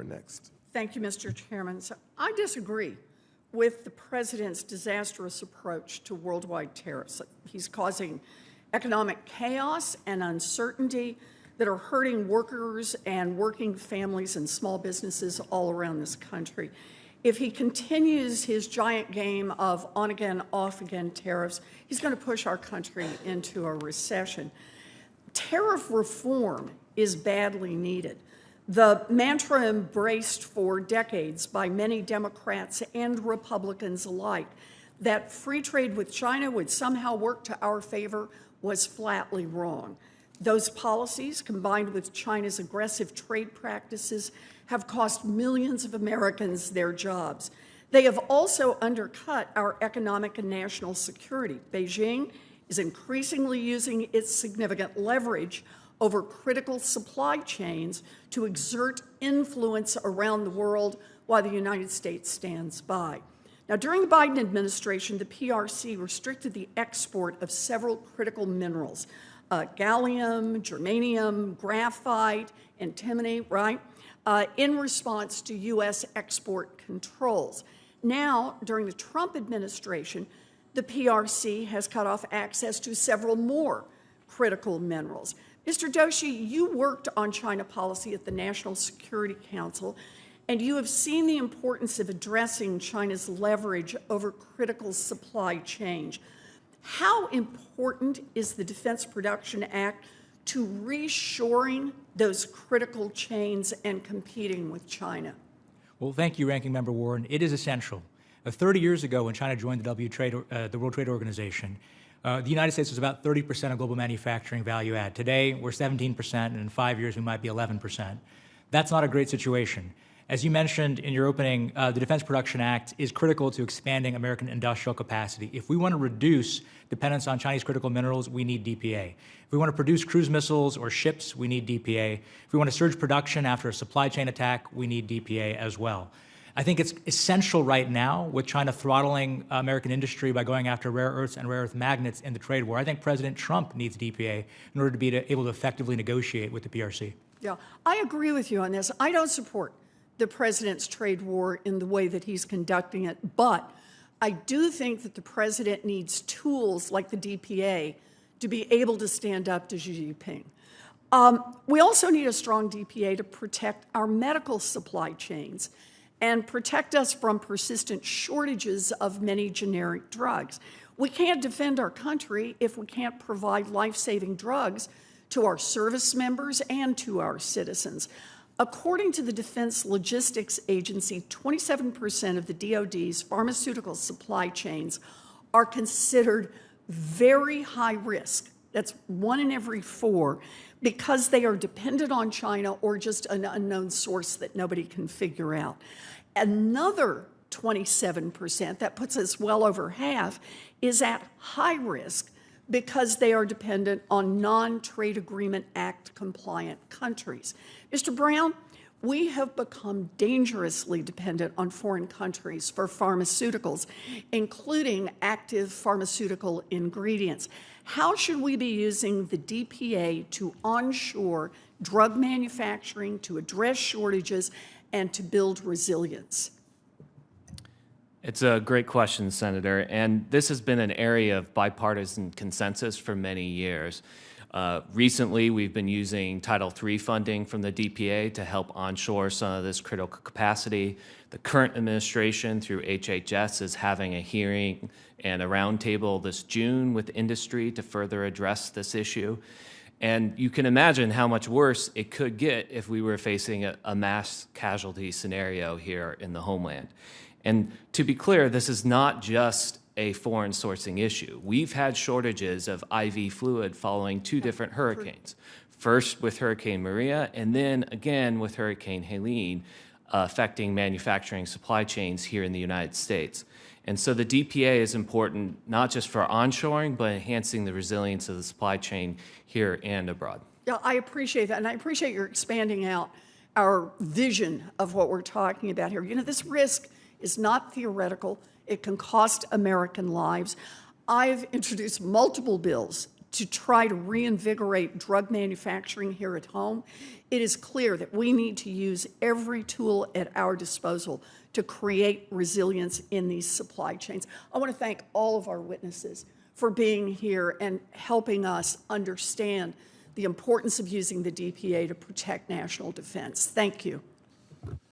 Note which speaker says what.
Speaker 1: Warren next.
Speaker 2: Thank you, Mr. Chairman. So I disagree with the president's disastrous approach to worldwide tariffs. He's causing economic chaos and uncertainty that are hurting workers and working families and small businesses all around this country. If he continues his giant game of on-again, off-again tariffs, he's going to push our country into a recession. Tariff reform is badly needed. The mantra embraced for decades by many Democrats and Republicans alike that free trade with China would somehow work to our favor was flatly wrong. Those policies, combined with China's aggressive trade practices, have cost millions of Americans their jobs. They have also undercut our economic and national security. Beijing is increasingly using its significant leverage over critical supply chains to exert influence around the world while the United States stands by. Now, during the Biden administration, the PRC restricted the export of several critical minerals, gallium, germanium, graphite, antimony, right, in response to U.S. export controls. Now, during the Trump administration, the PRC has cut off access to several more critical minerals. Mr. Doshi, you worked on China policy at the National Security Council, and you have seen the importance of addressing China's leverage over critical supply chains. How important is the Defense Production Act to reshoring those critical chains and competing with China?
Speaker 3: Well, thank you, Ranking Member Warren. It is essential. 30 years ago, when China joined the World Trade Organization, the United States was about 30% of global manufacturing value add. Today, we're 17%, and in 5 years, we might be 11%. That's not a great situation. As you mentioned in your opening, the Defense Production Act is critical to expanding American industrial capacity. If we want to reduce dependence on Chinese critical minerals, we need DPA. If we want to produce cruise missiles or ships, we need DPA. If we want to surge production after a supply chain attack, we need DPA as well. I think it's essential right now, with China throttling American industry by going after rare earths and rare earth magnets in the trade war. I think President Trump needs DPA in order to be able to effectively negotiate with the PRC.
Speaker 2: Yeah, I agree with you on this. I don't support the president's trade war in the way that he's conducting it, but I do think that the president needs tools like the DPA to be able to stand up to Xi Jinping. We also need a strong DPA to protect our medical supply chains and protect us from persistent shortages of many generic drugs. We can't defend our country if we can't provide life-saving drugs to our service members and to our citizens. According to the Defense Logistics Agency, 27% of the DoD's pharmaceutical supply chains are considered very high risk. That's 1 in every 4, because they are dependent on China or just an unknown source that nobody can figure out. Another 27%, that puts us well over half, is at high risk because they are dependent on non-Trade Agreement Act compliant countries. Mr. Brown, we have become dangerously dependent on foreign countries for pharmaceuticals, including active pharmaceutical ingredients. How should we be using the DPA to onshore drug manufacturing, to address shortages, and to build resilience?
Speaker 4: It's a great question, Senator, and this has been an area of bipartisan consensus for many years. Recently, we've been using Title III funding from the DPA to help onshore some of this critical capacity. The current administration, through HHS, is having a hearing and a roundtable this June with industry to further address this issue. And you can imagine how much worse it could get if we were facing a mass casualty scenario here in the homeland. And to be clear, this is not just a foreign sourcing issue. We've had shortages of IV fluid following 2 different hurricanes. First with Hurricane Maria, and then again with Hurricane Helene, affecting manufacturing supply chains here in the United States. And so the DPA is important not just for onshoring, but enhancing the resilience of the supply chain here and abroad.
Speaker 2: Yeah, I appreciate that, and I appreciate your expanding out our vision of what we're talking about here. You know, this risk is not theoretical. It can cost American lives. I've introduced multiple bills to try to reinvigorate drug manufacturing here at home, it is clear that we need to use every tool at our disposal to create resilience in these supply chains. I want to thank all of our witnesses for being here and helping us understand the importance of using the DPA to protect national defense. Thank you.